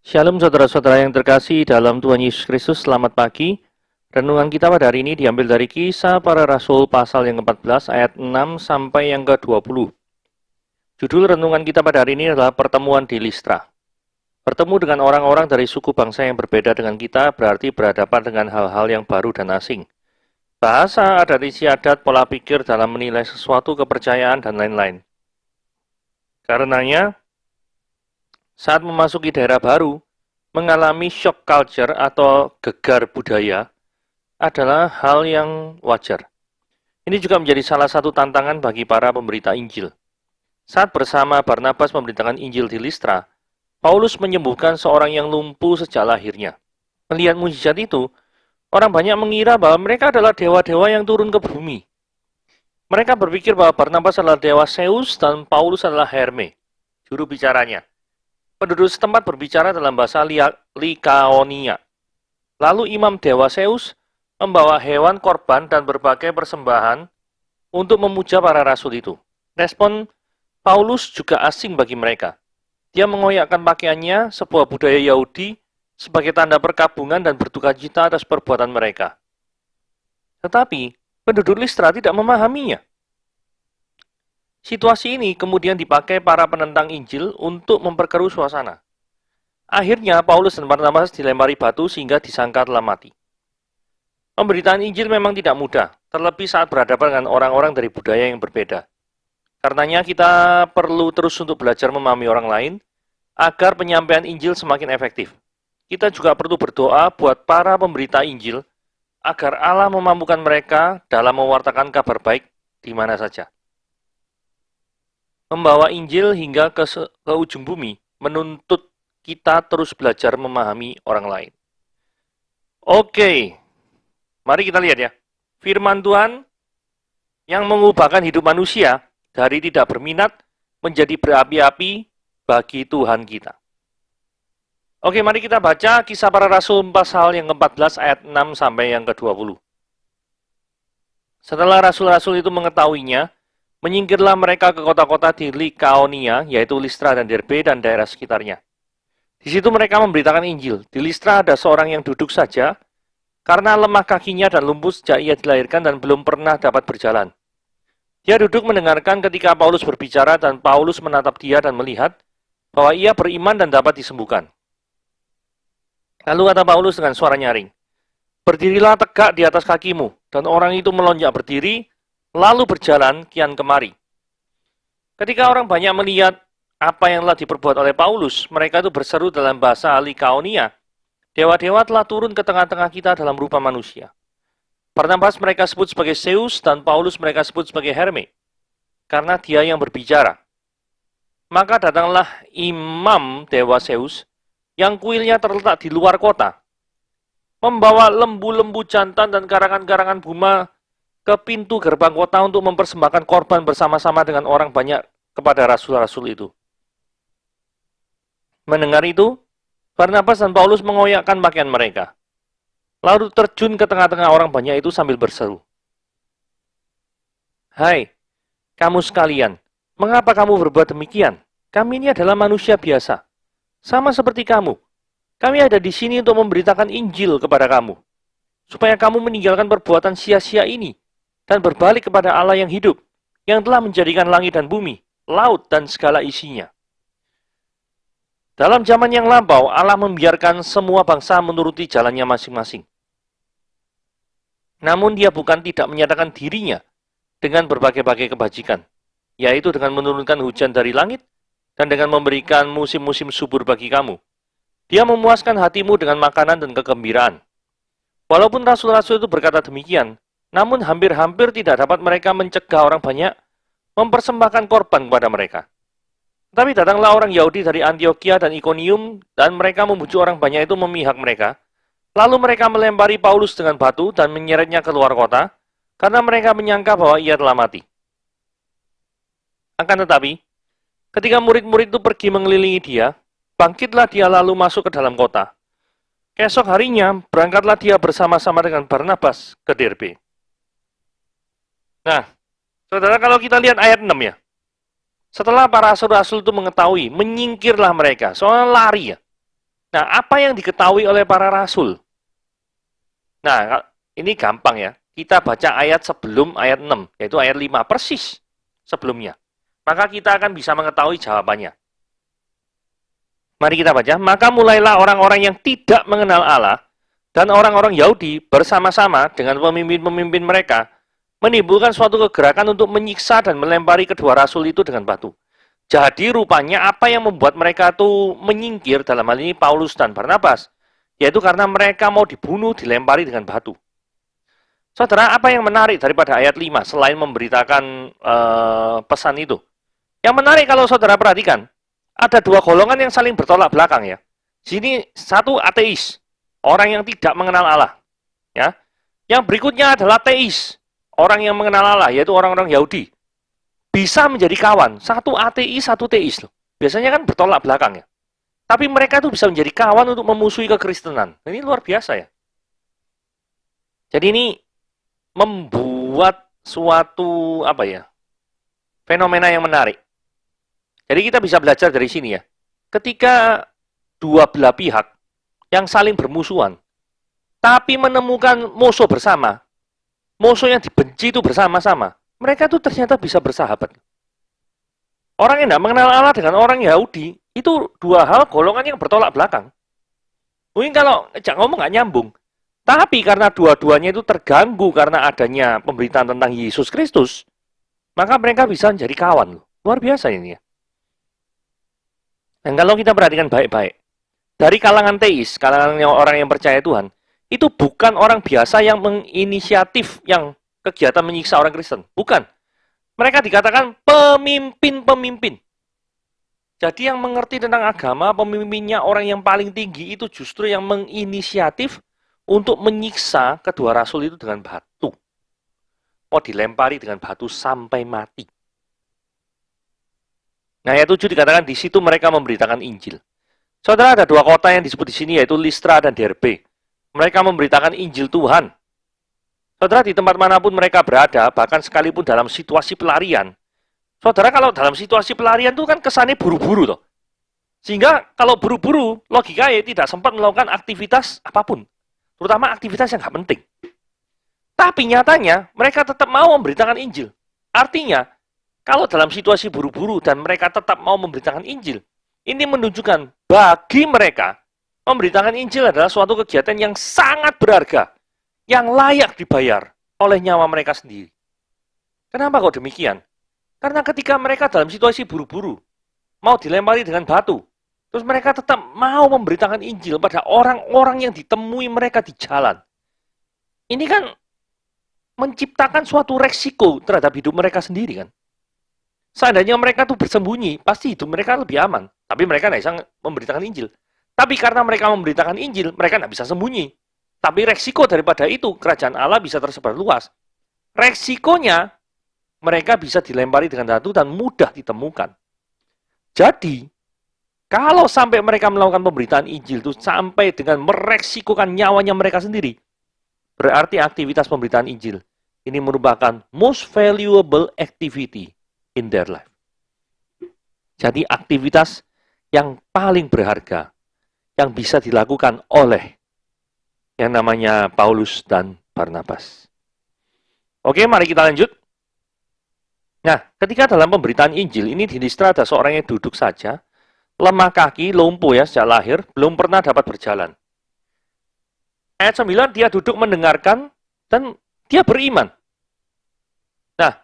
Shalom saudara-saudara yang terkasih dalam Tuhan Yesus Kristus, selamat pagi. Renungan kita pada hari ini diambil dari Kisah Para Rasul pasal yang ke-14 ayat 6 sampai yang ke-20. Judul renungan kita pada hari ini adalah Pertemuan di Listra. Bertemu dengan orang-orang dari suku bangsa yang berbeda dengan kita berarti berhadapan dengan hal-hal yang baru dan asing. Bahasa, adat istiadat, pola pikir dalam menilai sesuatu, kepercayaan, dan lain-lain. Karenanya, saat memasuki daerah baru, mengalami shock culture atau gegar budaya adalah hal yang wajar. Ini juga menjadi salah satu tantangan bagi para pemberita Injil. Saat bersama Barnabas memberitakan Injil di Listra, Paulus menyembuhkan seorang yang lumpuh sejak lahirnya. Melihat mujizat itu, orang banyak mengira bahwa mereka adalah dewa-dewa yang turun ke bumi. Mereka berpikir bahwa Barnabas adalah dewa Zeus dan Paulus adalah Herme, juru bicaranya. Penduduk setempat berbicara dalam bahasa Likaonia. Lalu imam dewa Zeus membawa hewan korban dan berbagai persembahan untuk memuja para rasul itu. Respon Paulus juga asing bagi mereka. Dia mengoyakkan pakaiannya, sebuah budaya Yahudi, sebagai tanda perkabungan dan berdukacita atas perbuatan mereka. Tetapi penduduk Listra tidak memahaminya. Situasi ini kemudian dipakai para penentang Injil untuk memperkeruh suasana. Akhirnya Paulus dan Barnabas dilempari batu sehingga disangka telah mati. Pemberitaan Injil memang tidak mudah, terlebih saat berhadapan dengan orang-orang dari budaya yang berbeda. Karenanya kita perlu terus untuk belajar memahami orang lain, agar penyampaian Injil semakin efektif. Kita juga perlu berdoa buat para pemberita Injil, agar Allah memampukan mereka dalam mewartakan kabar baik di mana saja. Membawa Injil hingga ke ujung bumi menuntut kita terus belajar memahami orang lain. Oke, mari kita lihat ya. Firman Tuhan yang mengubahkan hidup manusia dari tidak berminat menjadi berapi-api bagi Tuhan kita. Oke, mari kita baca Kisah Para Rasul pasal yang ke-14 ayat 6 sampai yang ke-20. Setelah rasul-rasul itu mengetahuinya, menyingkirlah mereka ke kota-kota di Likaonia, yaitu Listra dan Derbe dan daerah sekitarnya. Di situ mereka memberitakan Injil. Di Listra ada seorang yang duduk saja, karena lemah kakinya dan lumpuh sejak ia dilahirkan dan belum pernah dapat berjalan. Dia duduk mendengarkan ketika Paulus berbicara dan Paulus menatap dia dan melihat bahwa ia beriman dan dapat disembuhkan. Lalu kata Paulus dengan suara nyaring, "Berdirilah tegak di atas kakimu." Dan orang itu melonjak berdiri, lalu berjalan kian kemari. Ketika orang banyak melihat apa yang telah diperbuat oleh Paulus, mereka itu berseru dalam bahasa Likaonia, "Dewa-dewa telah turun ke tengah-tengah kita dalam rupa manusia." Barnabas mereka sebut sebagai Zeus dan Paulus mereka sebut sebagai Herme, karena dia yang berbicara. Maka datanglah imam dewa Zeus, yang kuilnya terletak di luar kota, membawa lembu-lembu jantan dan karangan-karangan bunga ke pintu gerbang kota untuk mempersembahkan korban bersama-sama dengan orang banyak kepada rasul-rasul itu. Mendengar itu, Barnabas dan Paulus mengoyakkan pakaian mereka, lalu terjun ke tengah-tengah orang banyak itu sambil berseru, "Hai, kamu sekalian, mengapa kamu berbuat demikian? Kami ini adalah manusia biasa, sama seperti kamu. Kami ada di sini untuk memberitakan Injil kepada kamu, supaya kamu meninggalkan perbuatan sia-sia ini dan berbalik kepada Allah yang hidup, yang telah menjadikan langit dan bumi, laut dan segala isinya." Dalam zaman yang lampau, Allah membiarkan semua bangsa menuruti jalannya masing-masing. Namun dia bukan tidak menyatakan dirinya dengan berbagai-bagai kebajikan, yaitu dengan menurunkan hujan dari langit dan dengan memberikan musim-musim subur bagi kamu. Dia memuaskan hatimu dengan makanan dan kegembiraan. Walaupun rasul-rasul itu berkata demikian, namun hampir-hampir tidak dapat mereka mencegah orang banyak mempersembahkan korban kepada mereka. Tapi datanglah orang Yahudi dari Antioquia dan Iconium, dan mereka membujuk orang banyak itu memihak mereka. Lalu mereka melempari Paulus dengan batu dan menyeretnya keluar kota, karena mereka menyangka bahwa ia telah mati. Akan tetapi, ketika murid-murid itu pergi mengelilingi dia, bangkitlah dia lalu masuk ke dalam kota. Keesok harinya, berangkatlah dia bersama-sama dengan Barnabas ke Derbe. Nah, saudara, kalau kita lihat ayat 6 ya, setelah para rasul-rasul itu mengetahui, menyingkirlah mereka, soalnya lari ya. Nah, apa yang diketahui oleh para rasul? Nah, ini gampang ya. Kita baca ayat sebelum ayat 6, yaitu ayat 5, persis sebelumnya. Maka kita akan bisa mengetahui jawabannya. Mari kita baca. Maka mulailah orang-orang yang tidak mengenal Allah dan orang-orang Yahudi bersama-sama dengan pemimpin-pemimpin mereka menimbulkan suatu kegerakan untuk menyiksa dan melempari kedua rasul itu dengan batu. Jadi rupanya apa yang membuat mereka itu menyingkir, dalam hal ini Paulus dan Barnabas, yaitu karena mereka mau dibunuh, dilempari dengan batu. Saudara, apa yang menarik daripada ayat 5 selain memberitakan pesan itu? Yang menarik kalau saudara perhatikan, ada dua golongan yang saling bertolak belakang ya. Sini satu ateis, orang yang tidak mengenal Allah. Ya. Yang berikutnya adalah teis, orang yang mengenal Allah, yaitu orang-orang Yahudi. Bisa menjadi kawan, satu ateis, satu teis loh. Biasanya kan bertolak belakang ya. Tapi mereka tuh bisa menjadi kawan untuk memusuhi kekristenan. Ini luar biasa ya. Jadi ini membuat suatu fenomena yang menarik. Jadi kita bisa belajar dari sini ya. Ketika dua belah pihak yang saling bermusuhan, tapi menemukan musuh bersama, musuh yang dibenci itu bersama-sama, mereka tuh ternyata bisa bersahabat. Orang yang tidak mengenal Allah dengan orang Yahudi, itu dua hal golongan yang bertolak belakang. Mungkin kalau ngomong nggak nyambung, tapi karena dua-duanya itu terganggu karena adanya pemberitaan tentang Yesus Kristus, maka mereka bisa menjadi kawan. Luar biasa ini ya. Dan kalau kita perhatikan baik-baik, dari kalangan teis, kalangan orang yang percaya Tuhan, itu bukan orang biasa yang menginisiatif yang kegiatan menyiksa orang Kristen. Bukan. Mereka dikatakan pemimpin-pemimpin. Jadi yang mengerti tentang agama, pemimpinnya orang yang paling tinggi itu justru yang menginisiatif untuk menyiksa kedua rasul itu dengan batu. Mau dilempari dengan batu sampai mati. Nah, ayat 7 dikatakan di situ mereka memberitakan Injil. Saudara, ada dua kota yang disebut di sini yaitu Listra dan Derbe. Mereka memberitakan Injil Tuhan. Saudara, di tempat manapun mereka berada, bahkan sekalipun dalam situasi pelarian. Saudara, kalau dalam situasi pelarian itu kan kesannya buru-buru toh. Sehingga kalau buru-buru, logikanya tidak sempat melakukan aktivitas apapun. Terutama aktivitas yang nggak penting. Tapi nyatanya, mereka tetap mau memberitakan Injil. Artinya, kalau dalam situasi buru-buru dan mereka tetap mau memberitakan Injil, ini menunjukkan bagi mereka, memberitakan Injil adalah suatu kegiatan yang sangat berharga, yang layak dibayar oleh nyawa mereka sendiri. Kenapa kok demikian? Karena ketika mereka dalam situasi buru-buru, mau dilempari dengan batu, terus mereka tetap mau memberitakan Injil pada orang-orang yang ditemui mereka di jalan. Ini kan menciptakan suatu resiko terhadap hidup mereka sendiri kan. Seandainya mereka tuh bersembunyi, pasti hidup mereka lebih aman. Tapi mereka tidak bisa memberitakan Injil. Tapi karena mereka memberitakan Injil, mereka tidak bisa sembunyi. Tapi resiko daripada itu, kerajaan Allah bisa tersebar luas. Resikonya, mereka bisa dilempari dengan batu dan mudah ditemukan. Jadi, kalau sampai mereka melakukan pemberitaan Injil itu sampai dengan meresikokan nyawanya mereka sendiri, berarti aktivitas pemberitaan Injil ini merupakan most valuable activity in their life. Jadi aktivitas yang paling berharga yang bisa dilakukan oleh yang namanya Paulus dan Barnabas. Oke, mari kita lanjut. Nah, ketika dalam pemberitaan Injil ini di Listra ada seorang yang duduk saja, lemah kaki, lumpuh ya sejak lahir, belum pernah dapat berjalan. Ayat 9, dia duduk mendengarkan dan dia beriman. Nah,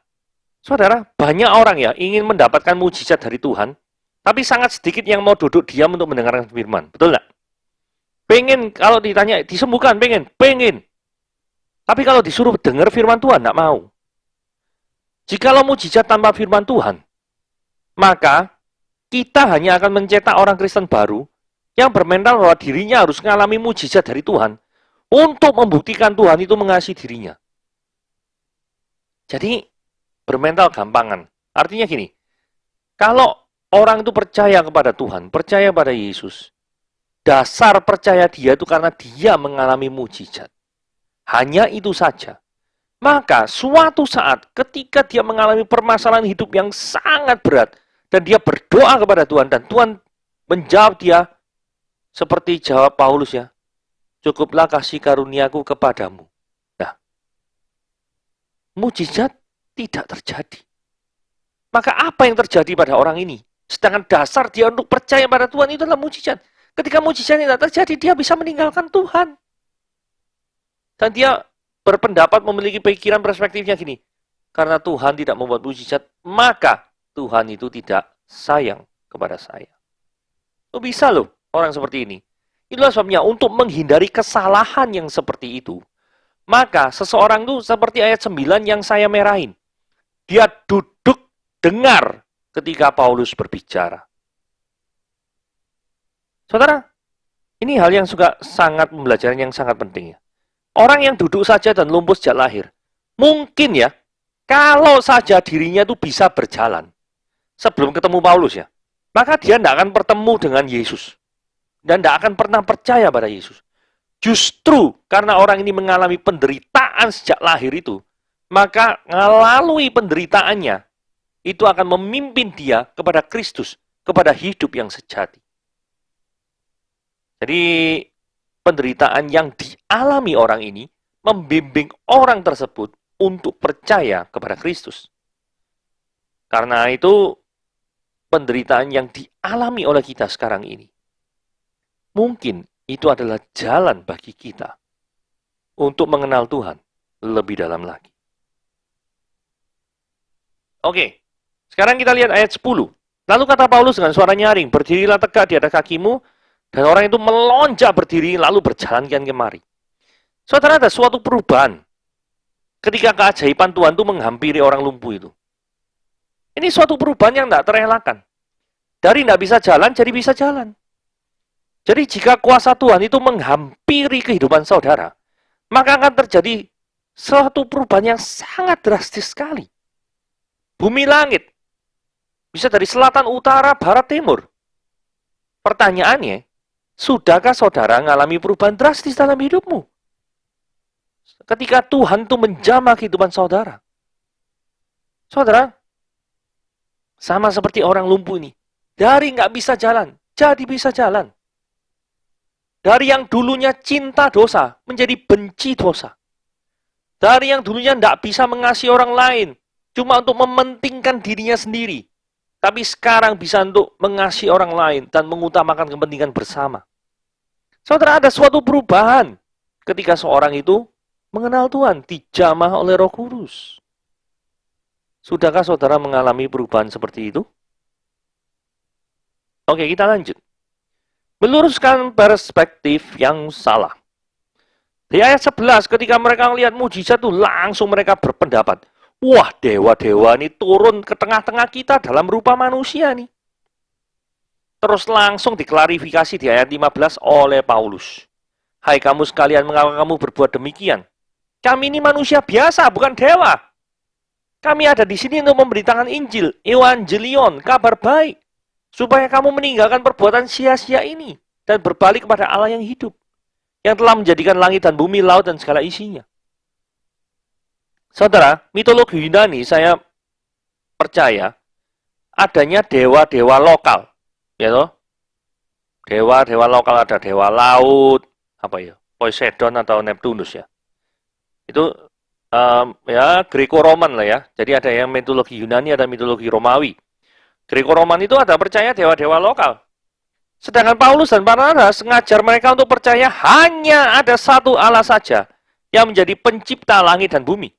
saudara, banyak orang ya ingin mendapatkan mujizat dari Tuhan, tapi sangat sedikit yang mau duduk diam untuk mendengarkan firman. Betul nggak? Pengen, kalau ditanya, disembuhkan, pengen. Tapi kalau disuruh dengar firman Tuhan, nggak mau. Jikalau mujizat tanpa firman Tuhan, maka kita hanya akan mencetak orang Kristen baru yang bermental bahwa dirinya harus mengalami mujizat dari Tuhan untuk membuktikan Tuhan itu mengasihi dirinya. Jadi, bermental gampangan. Artinya gini, kalau orang itu percaya kepada Tuhan, percaya pada Yesus, dasar percaya dia itu karena dia mengalami mujizat. Hanya itu saja. Maka suatu saat ketika dia mengalami permasalahan hidup yang sangat berat dan dia berdoa kepada Tuhan dan Tuhan menjawab dia, Seperti jawab Paulus ya, cukuplah kasih karuniaku kepadamu. Nah, mujizat tidak terjadi. Maka apa yang terjadi pada orang ini? Sedangkan dasar dia untuk percaya pada Tuhan itu adalah mujizat. Ketika mujizat tidak terjadi, dia bisa meninggalkan Tuhan. Dan dia berpendapat memiliki pikiran perspektifnya gini. Karena Tuhan tidak membuat mujizat, maka Tuhan itu tidak sayang kepada saya. Oh, bisa loh orang seperti ini. Itulah sebabnya untuk menghindari kesalahan yang seperti itu, maka seseorang itu seperti ayat 9 yang saya merahin. Dia duduk dengar ketika Paulus berbicara. Saudara, ini hal yang juga sangat pembelajaran yang sangat penting ya. Orang yang duduk saja dan lumpuh sejak lahir, mungkin ya, kalau saja dirinya itu bisa berjalan sebelum ketemu Paulus ya, maka dia tidak akan bertemu dengan Yesus dan tidak akan pernah percaya pada Yesus. Justru karena orang ini mengalami penderitaan sejak lahir itu, maka melalui penderitaannya itu akan memimpin dia kepada Kristus, kepada hidup yang sejati. Jadi penderitaan yang dialami orang ini membimbing orang tersebut untuk percaya kepada Kristus. Karena itu penderitaan yang dialami oleh kita sekarang ini, mungkin itu adalah jalan bagi kita untuk mengenal Tuhan lebih dalam lagi. Oke, sekarang kita lihat ayat 10. Lalu kata Paulus dengan suara nyaring, berdirilah tegak di atas kakimu, dan orang itu melonjak berdiri lalu berjalan kian kemari. Saudara, ada suatu perubahan ketika keajaiban Tuhan itu menghampiri orang lumpuh itu. Ini suatu perubahan yang tidak terelakkan. Dari tidak bisa jalan, jadi bisa jalan. Jadi jika kuasa Tuhan itu menghampiri kehidupan saudara, maka akan terjadi suatu perubahan yang sangat drastis sekali. Bumi langit, bisa dari selatan, utara, barat, timur. Pertanyaannya, sudahkah saudara mengalami perubahan drastis dalam hidupmu? Ketika Tuhan itu menjamah kehidupan saudara. Saudara, sama seperti orang lumpuh ini. Dari nggak bisa jalan, jadi bisa jalan. Dari yang dulunya cinta dosa, menjadi benci dosa. Dari yang dulunya nggak bisa mengasihi orang lain, cuma untuk mementingkan dirinya sendiri. Tapi sekarang bisa untuk mengasihi orang lain dan mengutamakan kepentingan bersama. Saudara, ada suatu perubahan ketika seorang itu mengenal Tuhan, dijamah oleh Roh Kudus. Sudahkah saudara mengalami perubahan seperti itu? Oke, kita lanjut. Meluruskan perspektif yang salah. Di ayat 11, ketika mereka melihat mujizat itu langsung mereka berpendapat, wah, dewa-dewa ini turun ke tengah-tengah kita dalam rupa manusia nih. Terus langsung diklarifikasi di ayat 15 oleh Paulus. Hai kamu sekalian, mengapa kamu berbuat demikian? Kami ini manusia biasa, bukan dewa. Kami ada di sini untuk memberitakan Injil, Evangelion, kabar baik. Supaya kamu meninggalkan perbuatan sia-sia ini dan berbalik kepada Allah yang hidup. Yang telah menjadikan langit dan bumi, laut, dan segala isinya. Saudara, mitologi Yunani saya percaya adanya dewa-dewa lokal. Ya toh? Dewa-dewa lokal, ada dewa laut, apa ya? Poseidon atau Neptunus ya. Itu ya Greco-Roman lah ya. Jadi ada yang mitologi Yunani, ada mitologi Romawi. Greco-Roman itu ada percaya dewa-dewa lokal. Sedangkan Paulus dan Barnabas mengajar mereka untuk percaya hanya ada satu Allah saja yang menjadi pencipta langit dan bumi.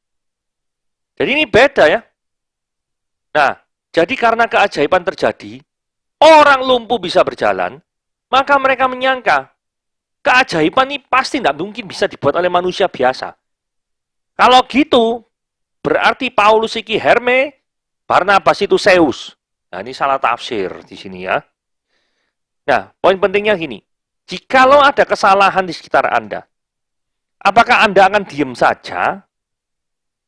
Jadi ini beda ya. Nah, jadi karena keajaiban terjadi, orang lumpuh bisa berjalan, maka mereka menyangka keajaiban ini pasti tidak mungkin bisa dibuat oleh manusia biasa. Kalau gitu, berarti Paulus iki Herme, Barnabas itu Zeus. Nah, ini salah tafsir di sini ya. Nah, poin pentingnya gini. Jikalau ada kesalahan di sekitar Anda, apakah Anda akan diam saja?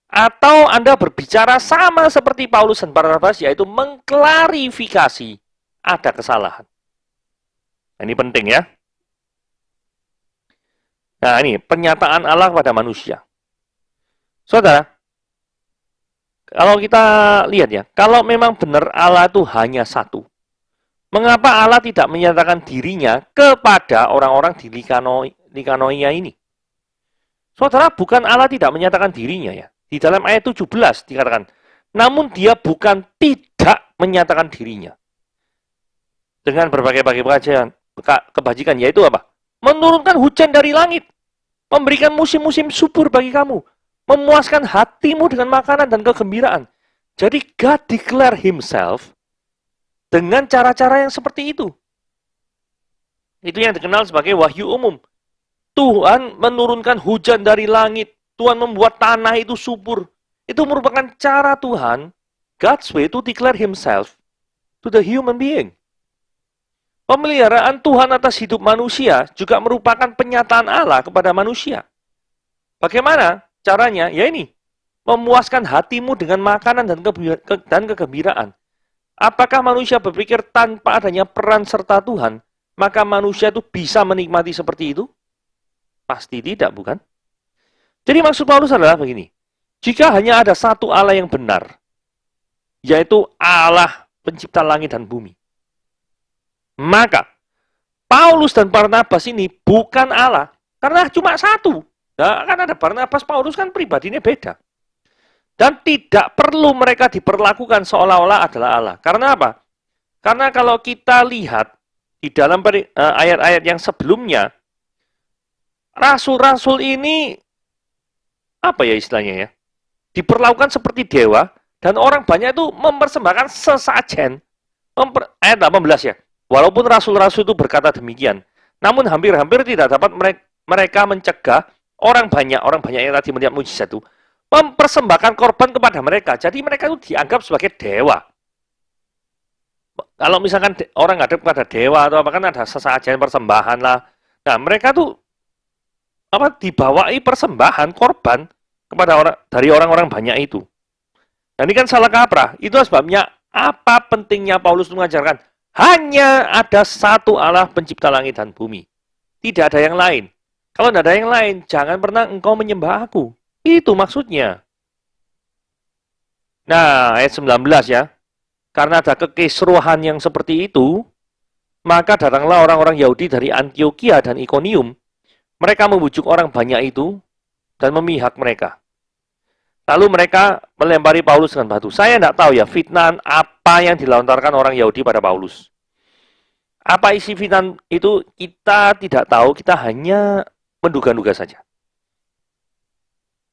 Atau Anda berbicara sama seperti Paulus dan Barnabas, yaitu mengklarifikasi ada kesalahan. Nah, ini penting ya. Nah, ini pernyataan Allah pada manusia. Saudara, kalau kita lihat ya, kalau memang benar Allah itu hanya satu, Mengapa Allah tidak menyatakan dirinya kepada orang-orang di Likanoia ini? Saudara, bukan Allah tidak menyatakan dirinya ya. Di dalam ayat 17 dikatakan, namun dia bukan tidak menyatakan dirinya. Dengan berbagai-bagai kebajikan, yaitu apa? Menurunkan hujan dari langit, memberikan musim-musim subur bagi kamu, memuaskan hatimu dengan makanan dan kegembiraan. Jadi God declare himself dengan cara-cara yang seperti itu. Itu yang dikenal sebagai wahyu umum. Tuhan menurunkan hujan dari langit. Tuhan membuat tanah itu subur. Itu merupakan cara Tuhan, God's way to declare himself to the human being. Pemeliharaan Tuhan atas hidup manusia juga merupakan penyataan Allah kepada manusia. Bagaimana caranya? Ya ini, memuaskan hatimu dengan makanan dan kegembiraan. Apakah manusia berpikir tanpa adanya peran serta Tuhan, maka manusia itu bisa menikmati seperti itu? Pasti tidak, bukan? Jadi maksud Paulus adalah begini. Jika hanya ada satu Allah yang benar, yaitu Allah pencipta langit dan bumi, maka Paulus dan Barnabas ini bukan Allah, karena cuma satu. Nah, kan ada Barnabas, Paulus kan pribadinya beda. Dan tidak perlu mereka diperlakukan seolah-olah adalah Allah. Karena apa? Karena kalau kita lihat di dalam ayat-ayat yang sebelumnya, rasul-rasul ini, apa ya istilahnya ya, diperlakukan seperti dewa, dan orang banyak itu mempersembahkan sesajen. Ayat 18 ya, walaupun rasul-rasul itu berkata demikian, namun hampir-hampir tidak dapat mereka mencegah orang banyak yang tadi melihat mujizat itu, mempersembahkan korban kepada mereka. Jadi mereka itu dianggap sebagai dewa. Kalau misalkan orang ngadep kepada dewa atau apa, kan ada sesajen persembahan lah. Nah, mereka tuh dibawai persembahan korban kepada dari orang-orang banyak itu. Nah, ini kan salah kaprah. Itu sebabnya apa pentingnya Paulus mengajarkan hanya ada satu Allah pencipta langit dan bumi. Tidak ada yang lain. Kalau tidak ada yang lain, jangan pernah engkau menyembah aku. Itu maksudnya. Nah, ayat 19 ya. Karena ada kekisruhan yang seperti itu, maka datanglah orang-orang Yahudi dari Antioquia dan Ikonium. Mereka membujuk orang banyak itu dan memihak mereka. Lalu mereka melempari Paulus dengan batu. Saya tidak tahu ya fitnah apa yang dilontarkan orang Yahudi pada Paulus. Apa isi fitnah itu kita tidak tahu, kita hanya menduga-duga saja.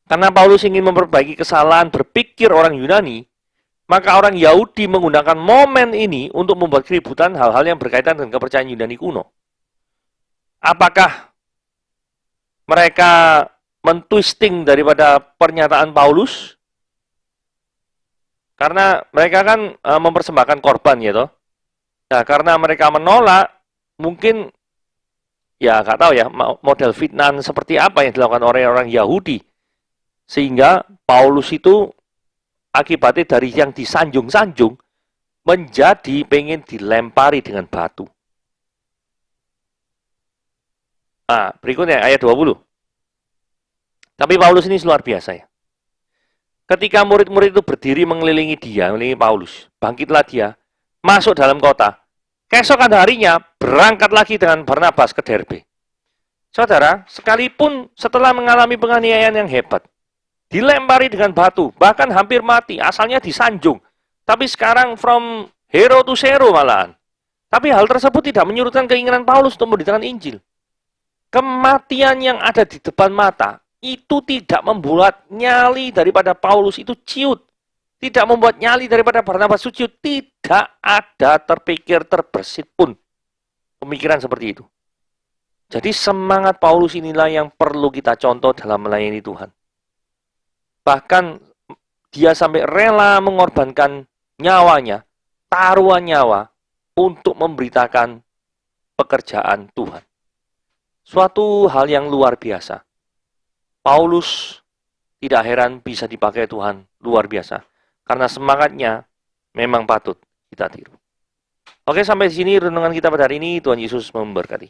Karena Paulus ingin memperbaiki kesalahan berpikir orang Yunani, maka orang Yahudi menggunakan momen ini untuk membuat keributan hal-hal yang berkaitan dengan kepercayaan Yunani kuno. Apakah mereka mentwisting daripada pernyataan Paulus? Karena mereka kan mempersembahkan korban ya toh. Nah, karena mereka menolak, mungkin ya nggak tahu ya model fitnah seperti apa yang dilakukan oleh orang Yahudi. Sehingga Paulus itu akibatnya dari yang disanjung-sanjung menjadi pengen dilempari dengan batu. Nah, berikutnya ayat 20. Tapi Paulus ini luar biasa ya. Ketika murid-murid itu berdiri mengelilingi Paulus, bangkitlah dia, masuk dalam kota. Keesokan harinya berangkat lagi dengan Barnabas ke Derbe. Saudara, sekalipun setelah mengalami penganiayaan yang hebat, dilempari dengan batu, bahkan hampir mati, asalnya disanjung. Tapi sekarang from hero to zero malahan. Tapi hal tersebut tidak menyurutkan keinginan Paulus untuk memberitakan Injil. Kematian yang ada di depan mata, itu tidak membuat nyali daripada Paulus itu ciut. Tidak membuat nyali daripada Barnabas itu ciut. Tidak ada terpikir terbersit pun pemikiran seperti itu. Jadi semangat Paulus inilah yang perlu kita contoh dalam melayani Tuhan. Bahkan dia sampai rela mengorbankan nyawanya, taruhan nyawa untuk memberitakan pekerjaan Tuhan. Suatu hal yang luar biasa. Paulus tidak heran bisa dipakai Tuhan luar biasa. Karena semangatnya memang patut kita tiru. Oke, sampai di sini renungan kita pada hari ini. Tuhan Yesus memberkati.